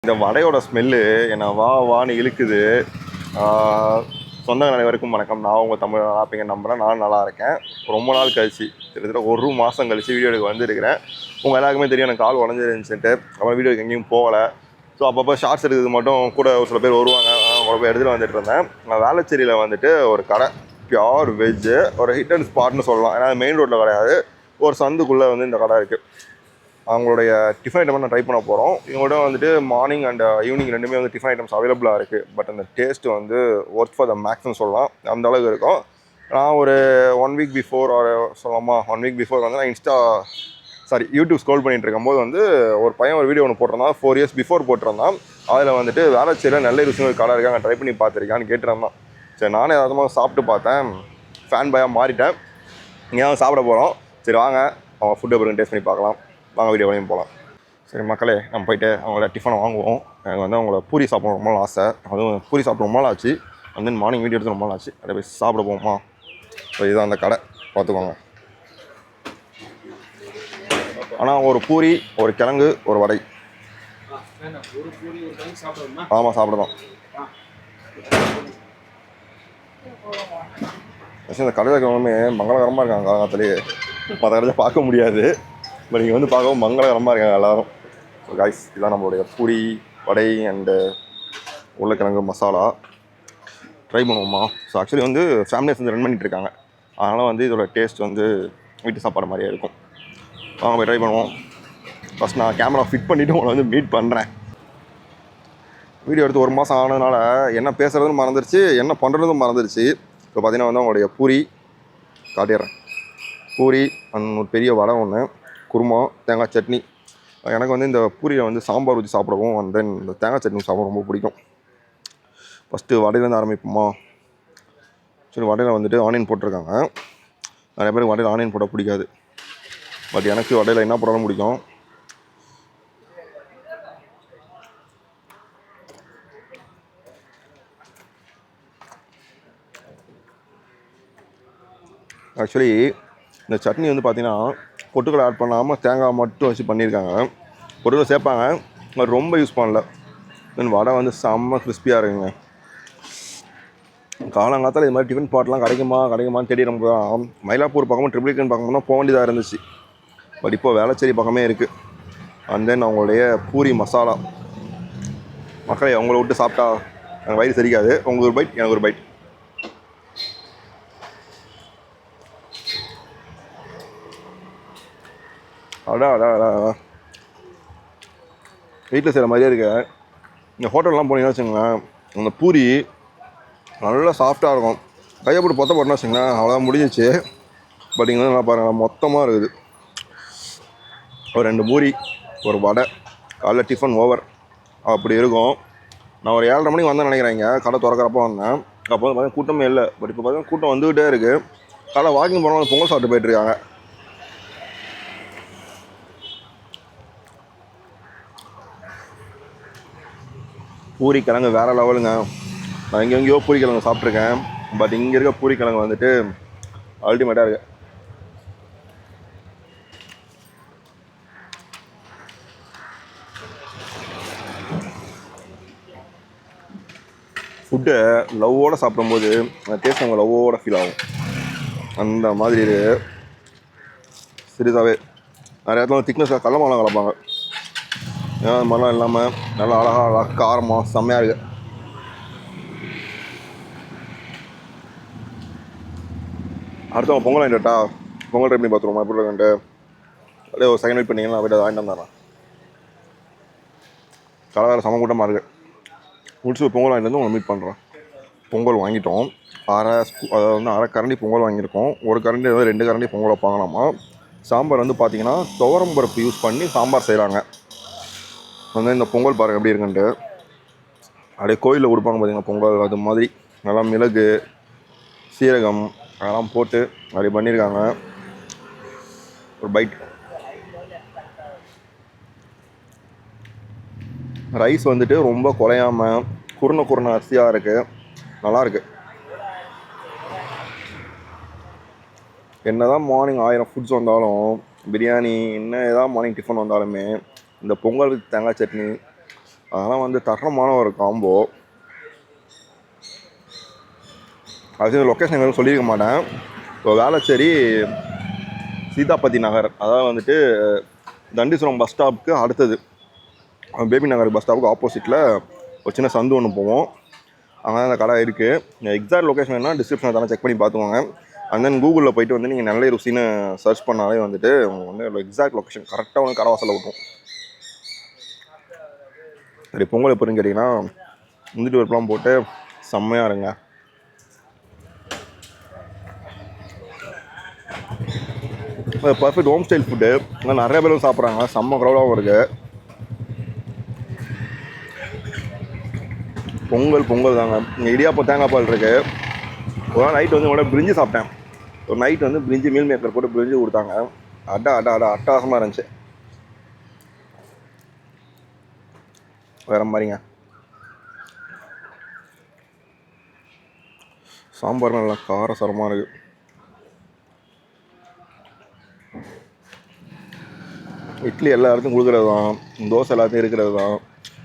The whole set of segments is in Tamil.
இந்த வடையோட ஸ்மெல்லு என்னை வான்னு இழுக்குது. சொந்த அனைவருக்கும் வணக்கம். நான் உங்கள் தமிழ் ஆப்பிங்க நம்புகிறேன். நான் நல்லா இருக்கேன். ரொம்ப நாள் கழிச்சு, கிட்டத்தட்ட ஒரு மாதம் கழிச்சு வீடியோ எடுக்க வந்துருக்கிறேன். உங்கள் எல்லாருக்குமே தெரியும் எனக்கு கால் உடஞ்சிருந்துச்சுட்டு, அப்புறம் வீடியோக்கு எங்கேயும் போகலை. ஸோ அப்பப்போ ஷார்ட்ஸ் எடுக்கிறது மட்டும் கூட ஒரு சில பேர் வருவாங்க. அவங்க போய் எடுத்துகிட்டு வந்துட்டு இருந்தேன். நான் வேளச்சேரியில் வந்துட்டு ஒரு கடை, பியோர் வெஜ்ஜு, ஒரு ஹிட் அண்ட் ஸ்பாட்னு சொல்லலாம். ஏன்னா மெயின் ரோட்டில் கிடையாது, ஒரு சந்துக்குள்ளே வந்து இந்த கடை இருக்குது. அவங்களுடைய டிஃபன் ஐட்டம் நான் ட்ரை பண்ண போகிறோம். இவங்கள்ட்ட வந்துட்டு மார்னிங் அண்ட் ஈவினிங் ரெண்டுமே வந்து டிஃபன் ஐட்டம்ஸ் அவைலபிளாக இருக்குது. பட் அந்த டேஸ்ட்டு வந்து ஒர்க் ஃபார் த மேக்ஸ்னு சொல்லலாம். அந்த அளவுக்கு இருக்கும். நான் ஒரு 1 வீக் பிஃபோர் சொல்லலாமா, 1 வீக் பிஃபோர் வந்து நான் யூடியூப் ஸ்க்ரோல் பண்ணிட்டு இருக்கும்போது வந்து ஒரு பையன் ஒரு வீடியோ ஒன்று போட்டிருந்தான். 4 இயர்ஸ் பிஃபோர் போட்டிருந்தான். அதில் வந்துட்டு வேளச்சேரியில் நல்ல ருசின்னு ஒரு கடை இருக்காங்க, ட்ரை பண்ணி பார்த்துருக்கான்னு கேட்டிருந்தான். சரி, நானே ஏதாவது சாப்பிட்டு பார்த்தேன், ஃபேன் பாயாக மாறிட்டேன். இங்கே தான் சாப்பிட போகிறோம். சரி வாங்க, அவங்க ஃபுட் எப்படி டேஸ்ட் பண்ணி பார்க்கலாம். வாங்க வீடியோ வரையும் போகலாம். சரி மக்களே, நம்ம போய்ட்டு அவங்கள டிஃபனை வாங்குவோம். எனக்கு வந்து அவங்கள பூரி சாப்பிட ரொம்ப நாள் ஆசை. அதுவும் பூரி சாப்பிட ரொம்ப நாள் ஆச்சு. அண்ட் தென் மார்னிங் வீடியோ எடுத்து ரொம்ப நாள் ஆச்சு. அப்படியே போய் சாப்பிட போவோமா? ஸோ இதுதான் அந்த கடை, பார்த்துக்கோங்க. ஆனால் ஒரு பூரி, ஒரு கிழங்கு, ஒரு வடை. ஆமாம், சாப்பிடலாம். இந்த கடையில் இருக்கிறவங்களுமே மங்களகரமாக இருக்காங்க. காலத்துலேயே மற்ற கடையில் பார்க்க முடியாது, பட் நீங்கள் வந்து பார்க்கவும் மங்களகரமாக இருக்காங்க எல்லோரும். ஸோ காய்ஸ், இதுதான் நம்மளுடைய பூரி, வடை அண்டு உருளைக்கிழங்கு மசாலா. ட்ரை பண்ணுவோமா? ஸோ ஆக்சுவலி வந்து ஃபேமிலிஸ் வந்து ரன் பண்ணிகிட்ருக்காங்க. அதனால் வந்து இதோட டேஸ்ட் வந்து வீட்டு சாப்பாடு மாதிரியே இருக்கும். வாங்க போய் ட்ரை பண்ணுவோம். ஃபஸ்ட் நான் கேமரா ஃபிட் பண்ணிவிட்டு உங்களை வந்து மீட் பண்ணுறேன். வீடியோ எடுத்து ஒரு மாதம் ஆனதுனால என்ன பேசுகிறதுன்னு மறந்துருச்சு, என்ன பண்ணுறதும் மறந்துருச்சு. இப்போ பார்த்தீங்கன்னா வந்து அவங்களுடைய பூரி காட்டிடுறேன். பூரி அண்ட் ஒரு பெரிய வடை ஒன்று, குருமா, தேங்காய் சட்னி. எனக்கு வந்து இந்த பூரியை வந்து சாம்பார் ஊற்றி சாப்பிடவும் அண்ட் தென் இந்த தேங்காய் சட்னி சாப்பிட ரொம்ப பிடிக்கும். ஃபஸ்ட்டு வடையிலேருந்து ஆரம்பிப்போமா? சரி, வடையில் வந்துட்டு ஆனியன் போட்டிருக்காங்க. நிறைய பேருக்கு வடையில் ஆனியன் போட பிடிக்காது, பட் எனக்கு வடையில் என்ன போட்டாலும் பிடிக்கும். ஆக்சுவலி இந்த சட்னி வந்து பார்த்திங்கன்னா பொட்டுக்களை ஆட் பண்ணாமல் தேங்காய் மட்டும் வச்சு பண்ணியிருக்காங்க. பொட்டுக்களை சேர்ப்பாங்க, அது ரொம்ப யூஸ் பண்ணல. தென் வடை வந்து செம்ம கிறிஸ்பியாக இருக்குங்க. காலங்காலத்தில் இது மாதிரி டிஃபன் ஸ்பாட்லாம் கிடைக்குமான்னு தேடி ரொம்ப தான் மயிலாப்பூர் பக்கமும் ட்ரிபிள்கேன் பக்கமும் தான் போக வேண்டியதாக இருந்துச்சு. பட் இப்போ வேளச்சேரி பக்கமே இருக்குது. அண்ட் தென் அவங்களுடைய பூரி மசாலா. மக்களை அவங்கள விட்டு சாப்பிட்டா எனக்கு வயிறு சரிக்காது. உங்களுக்கு ஒரு பைட், எனக்கு ஒரு பைட். அடா வீட்டில் செய்கிற மாதிரியே இருக்கு. இந்த ஹோட்டல்லாம் போனீங்கன்னா வச்சுங்களேன், அந்த பூரி நல்லா சாஃப்டாக இருக்கும். கையை போட்டு போட்டோன்னா வச்சுங்களேன், அவ்வளோதான் முடிஞ்சிச்சு. பட் இங்கே நல்லா பாருங்கள், மொத்தமாக இருக்குது. ஒரு 2 பூரி, ஒரு வடை, காலைல டிஃபன் ஓவர் அப்படி இருக்கும். நான் ஒரு 7:30 மணிக்கு வந்தேன்னு நினைக்கிறேங்க. கடை திறக்கிறப்போ வந்தேன். அப்போ வந்து பார்த்தீங்கன்னா கூட்டமே இல்லை. பட் இப்போ பார்த்தீங்கன்னா கூட்டம் வந்துக்கிட்டே இருக்குது. கடை வாக்கிங் போகிறவங்க பொங்கல் சாப்பிட்டு போயிட்டுருக்காங்க. பூரி கிழங்கு வேறு லெவலுங்க. நான் எங்கெங்கேயோ பூரி கிழங்கு சாப்பிட்ருக்கேன், பட் இங்கே இருக்க பூரி கிழங்கு வந்துட்டு அல்டிமேட்டாக இருக்குது. ஃபுட்டை லவ்வோடு சாப்பிடும்போது அந்த டேஸ்ட் அவங்க லவ்வோடு ஃபீல் ஆகும். அந்த மாதிரி சிறிதாகவே நிறைய இடத்துல திக்னஸாக கடல மாவு கலப்பாங்க. ஏன்னா அது மாதிரிலாம் இல்லாமல் நல்லா அழகாக காரமாக செம்மையாக இருக்குது. அடுத்தவங்க பொங்கல் வாங்கிட்டா பொங்கல் ட்ரை பண்ணி பார்த்துருவோமா எப்படி இருக்குன்ட்டு. அப்படியே ஒரு செகண்ட் வெயிட் பண்ணிங்கன்னா அப்படியே வாங்கிட்டு வந்துடுறேன். கடை வேறு சம கூட்டமாக இருக்குது. முடிச்சு பொங்கல் வாங்கிட்டு வந்து உங்களை மீட் பண்ணுறேன். பொங்கல் வாங்கிட்டோம். அதாவது வந்து அரை கரண்டி பொங்கல் வாங்கியிருக்கோம். ஒரு கரண்டி வந்து 2 கரண்டி பொங்கல் வைப்பாங்களாமா. சாம்பார் வந்து பார்த்திங்கன்னா துவரம் பருப்பு யூஸ் பண்ணி சாம்பார் செய்கிறாங்க. வந்து இந்த பொங்கல் பாருங்கள் எப்படி இருக்குன்ட்டு. அப்படியே கோயிலில் கொடுப்பாங்க பார்த்திங்கன்னா பொங்கல், அது மாதிரி நல்லா மிளகு, சீரகம் அதெல்லாம் போட்டு அப்படி பண்ணியிருக்காங்க. ஒரு பைட். ரைஸ் வந்துட்டு ரொம்ப குறையாமல் குருணை அரிசியாக இருக்குது, நல்லாயிருக்கு. என்ன தான் மார்னிங் 1000 ஃபுட்ஸ் வந்தாலும், பிரியாணி என்ன ஏதாவது மார்னிங் டிஃபன் வந்தாலுமே இந்த பொங்கல் வித் தேங்காய் சட்னி அதெல்லாம் வந்து தரமான ஒரு காம்போ. அது லொக்கேஷன் எதுவும் சொல்லியிருக்க மாட்டேன். இப்போ வேளச்சேரி சீதாபதி நகர், அதாவது வந்துட்டு தண்டீஸ்வரம் பஸ் ஸ்டாப்புக்கு அடுத்தது, பேபி நகர் பஸ் ஸ்டாப்புக்கு ஆப்போசிட்டில் ஒரு சின்ன சந்து ஒன்று போவோம். அங்கே அந்த கடை இருக்குது. எக்ஸாக்ட் லொக்கேஷன் என்ன டிஸ்கிரிப்ஷனில் தானே செக் பண்ணி பார்த்துக்கோங்க. அண்ட் தென் கூகுளில் போய்ட்டு வந்து நீங்கள் நல்ல ருசின்னு சர்ச் பண்ணாலே வந்துட்டு உங்களுக்கு வந்து எக்ஸாக்ட் லொக்கேஷன் கரெக்டாக வந்து கடை வாசலில் விட்டும். சரி, பொங்கல் எப்போன்னு கேட்டிங்கன்னா முந்திட்டு பருப்புலாம் போட்டு செம்மையாக இருங்க. Perfect home style food. நிறைய பேரும் சாப்பிட்றாங்க, செம்ம க்ரௌடாகவும் இருக்குது. பொங்கல் தாங்க. இங்கே இடியாப்பம் தேங்காய் பால் இருக்குது. ஒரு நாள் நைட் வந்து உங்களோட பிரிஞ்சு சாப்பிட்டேன். ஒரு நைட் வந்து பிரிஞ்சு மீல் மேக்கர் போட்டு பிரிஞ்சு கொடுத்தாங்க. அட்டகாசமாக இருந்துச்சு. வேற மாதிரிங்க. சாம்பார் நல்லா காரசாரமாக இருக்குது. இட்லி எல்லா இடத்துக்கும் கொடுக்குறது தான், தோசை எல்லாத்தையும் இருக்கிறது தான்.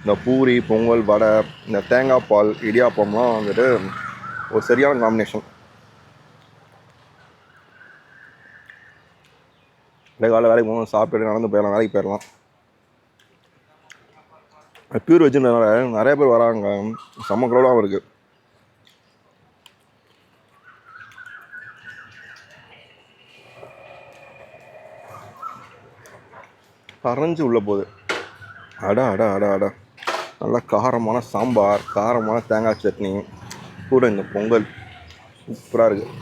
இந்த பூரி, பொங்கல், வடை, இந்த தேங்காய் பால், இடியாப்பம்லாம் வந்துட்டு ஒரு சரியான காம்பினேஷன். காலையில் வேலைக்கு போகணும், சாப்பிட்டுட்டு நடந்து போயிடலாம், வேலைக்கு போயிடலாம். பியூர் வெஜ்ஜுனால நிறைய பேர் வராங்க, செம்ம க்ரௌடாகவும் இருக்குது. கரைஞ்சி உள்ளே போகுது. அடா நல்லா காரமான சாம்பார், காரமான தேங்காய் சட்னி, கூட இந்த பொங்கல் சூப்பராக இருக்குது.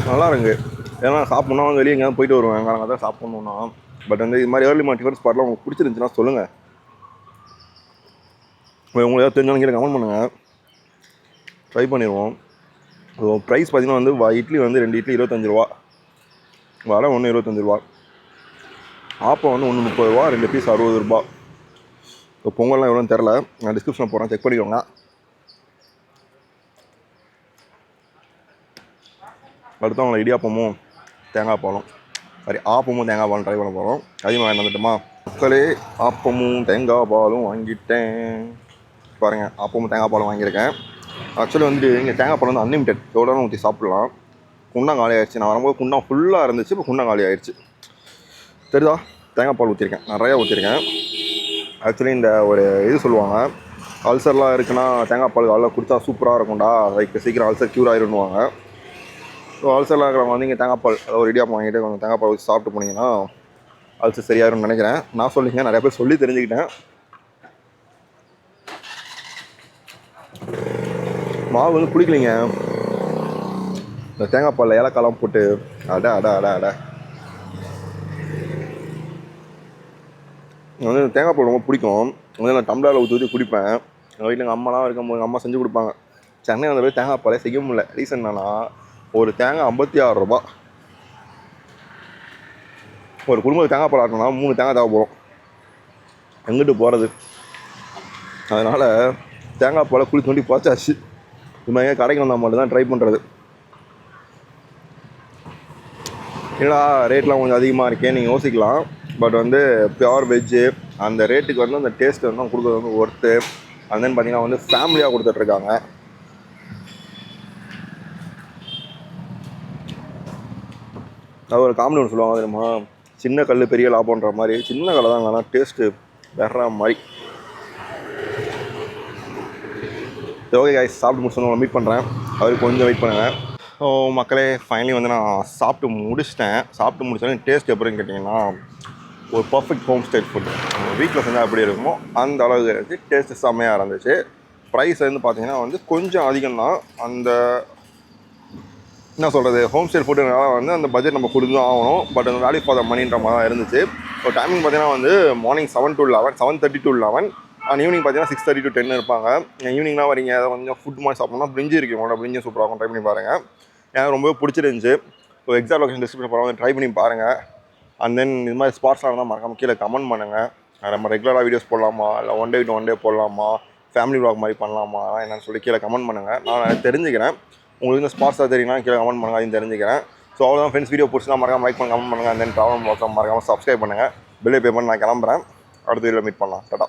நல்லா இருக்குது. ஏன்னா சாப்பிட்ணுன்னா வந்து வெளியே எங்கேயாவது போயிட்டு வருவேன், நாங்கள் தான் சாப்பிட்ணுன்னா. பட் வந்து இது மாதிரி ஏர்லி மார்னிங் ஸ்பாட்லாம் உங்களுக்கு பிடிச்சிருந்துச்சுன்னா சொல்லுங்கள். உங்களுக்கு ஏதாவது தெரிஞ்சாலும் கீழே கமெண்ட் பண்ணுங்கள், ட்ரை பண்ணிடுவோம். ப்ரைஸ் பார்த்திங்கன்னா வந்து இட்லி வந்து 2 இட்லி 25 ரூபா, வடை ஒன்று 25 ரூபா, ஆப்பம் வந்து ஒன்று 30 ரூபா, 2 பீஸ் 60 ரூபா. இப்போ பொங்கல்லாம் எவ்வளோன்னு தெரில, நான் டிஸ்கிரிப்ஷனில் போகிறேன், செக் பண்ணிக்கோங்க. அடுத்து அவங்களை இடியாப்பமும் தேங்காய் பாலும், சரி ஆப்பமும் தேங்காய் பாலும் ட்ரை பண்ண போகிறோம். அதிகமாக வாங்கிட்டு வந்துட்டோமா மக்களே. ஆப்பமும் தேங்காய் பாலும் வாங்கிட்டேன். பாருங்கள், ஆப்பமும் தேங்காய் பாலும் வாங்கியிருக்கேன். ஆக்சுவலி வந்துட்டு இங்கே தேங்காய் பால் வந்து அன்லிமிட்டெட், எவ்வளோ ஊற்றி சாப்பிட்லாம். குண்டா காலி ஆகிடுச்சு. நான் வரும்போது குண்டா ஃபுல்லாக இருந்துச்சு, இப்போ குண்டா காலி ஆகிடுச்சு. தெரியுதா, தேங்காய் பால் ஊற்றிருக்கேன், நிறையா ஊற்றிருக்கேன். ஆக்சுவலி இந்த ஒரு இது சொல்லுவாங்க, அல்சர்லாம் இருக்குன்னா தேங்காய் பால் காலைல குடித்தா சூப்பராக இருக்கும்டா, லைக் சீக்கிரம் அல்சர் க்யூர் ஆயிருன்னுவாங்க. ஸோ அல்சர்லாம் இருக்கிறவங்க வந்து இங்கே தேங்காய் பால், அதாவது ஒரு இடியாப்பம் வாங்கிட்டு கொஞ்சம் தேங்காய் பால் வச்சு சாப்பிட்டு போனீங்கன்னா அல்சர் சரியாயிரும்னு நினைக்கிறேன். நான் சொல்லிங்க, நிறைய பேர் சொல்லி தெரிஞ்சுக்கிட்டேன். மாவு வந்து பிடிக்கலிங்க, இந்த தேங்காய் பாலில் ஏலக்காய்லாம் போட்டு அட வந்து தேங்காய் பால் ரொம்ப பிடிக்கும். வந்து நான் டம்ளரில் ஊற்றி குடிப்பேன். எங்கள் வீட்டில் எங்கள் அம்மாலாம் இருக்கும்போது எங்கள் அம்மா செஞ்சு கொடுப்பாங்க. சென்னை வந்த போய் தேங்காய் பாலே செய்ய முடியல. ரீசன் என்னன்னா, ஒரு தேங்காய் 56 ரூபா. ஒரு குடும்பத்துக்கு தேங்காய் பால் ஆட்டணும்னா 3 தேங்காய் தேவைப்படும், எங்கிட்டு போகிறது. அதனால் தேங்காய் பாலை குழி தோண்டி போச்சாச்சு. இது மாதிரி கடைக்கு வந்தால் மட்டும் தான் ட்ரை பண்ணுறது. ஏன்னா ரேட்லாம் கொஞ்சம் அதிகமாக இருக்கே நீங்கள் யோசிக்கலாம். பட் வந்து பியூர் வெஜ்ஜு அந்த ரேட்டுக்கு வந்து அந்த டேஸ்ட்டு வந்து கொடுக்குறது வந்து ஒர்த்து. அண்ட் தென் பார்த்திங்கன்னா வந்து ஃபேமிலியாக கொடுத்துட்ருக்காங்க. அது ஒரு காமெடி ஒன்று சொல்லுவாங்க தெரியுமா, சின்ன கல் பெரிய லாபம்ன்ற மாதிரி. சின்ன கல் தான், ஆனால் டேஸ்ட்டு வேற மாதிரி. ஓகே கைஸ், சாப்பிட்டு முடிச்சு உங்களை மீட் பண்ணுறேன். அவருக்கு கொஞ்சம் வெயிட் பண்ணுங்கள். ஸோ மக்களே, ஃபைனலி வந்து நான் சாப்பிட்டு முடிச்சிட்டேன். சாப்பிட்டு முடிச்சாலும் டேஸ்ட் எப்படின்னு கேட்டிங்கன்னா, ஒரு பர்ஃபெக்ட் ஹோம் ஸ்டைல் ஃபுட்டு. வீட்டில் செஞ்சால் எப்படி இருக்குமோ அந்த அளவுக்கு இருந்துச்சு. டேஸ்ட்டு செம்மையாக இருந்துச்சு. ப்ரைஸ் வந்து பார்த்திங்கன்னா வந்து கொஞ்சம் அதிகம் தான். அந்த என்ன சொல்கிறது, ஹோம் ஸ்டைல் ஃபுட்டுனால வந்து அந்த பட்ஜெட் நம்ம கொடுத்து தான் ஆகணும். பட் அந்த வேல்யூ ஃபார் த மணின்ற மாதிரி தான் இருந்துச்சு. ஸோ டைமிங் பார்த்திங்கன்னா வந்து morning 7 to 11, 7:30 to 11, and evening பார்த்தீங்கன்னா 6:30 to 10 இருப்பாங்க. ஈவினிங்லாம் வரீங்க, அதை கொஞ்சம் ஃபுட் மாதிரி சாப்பிட்ணும்னா பிரிஞ்சி இருக்குது, உங்களோட பிரிஞ்சும் சூப்பராக இருக்கும். ட்ரை பண்ணி பாருங்கள், எனக்கு ரொம்பவே பிடிச்சிருந்துச்சு. ஸோ எக்ஸாக்ட் லொகேஷன் டிஸ்கிரிப்ஷன் போகிறவங்க ட்ரை பண்ணி பாருங்கள். அண்ட் தென் இது மாதிரி ஸ்பாட்ஸ்லாம் இருந்தால் மறக்காம கீழே கமெண்ட் பண்ணுங்கள். நம்ம ரெகுலராக வீடியோஸ் போடலாமா, இல்லை one day to one day போடலாமா, ஃபேமிலி vlog மாதிரி பண்ணலாமா, என்னென்னு சொல்லி கீழே கமெண்ட் பண்ணுங்கள். நான் தெரிஞ்சுக்கிறேன். உங்களுக்கு இந்த ஸ்பாட்ஸாக தெரியும்னா கீழே கமெண்ட் பண்ணுங்கள், அதையும் தெரிஞ்சுக்கிறேன். ஸோ அவ்வளோதான் ஃப்ரெண்ட்ஸ். வீடியோ பிடிச்சினா மறக்காம லைக் பண்ணுங்க, கமெண்ட் பண்ணுங்கள். தென் ட்ராவல் மறக்காம சப்ஸ்கிரைப் பண்ணுங்கள். பெல் பே பண்ணி நான் கிளம்புறேன். அடுத்த வீடியோவில் மீட் பண்ணலாம். டாடா.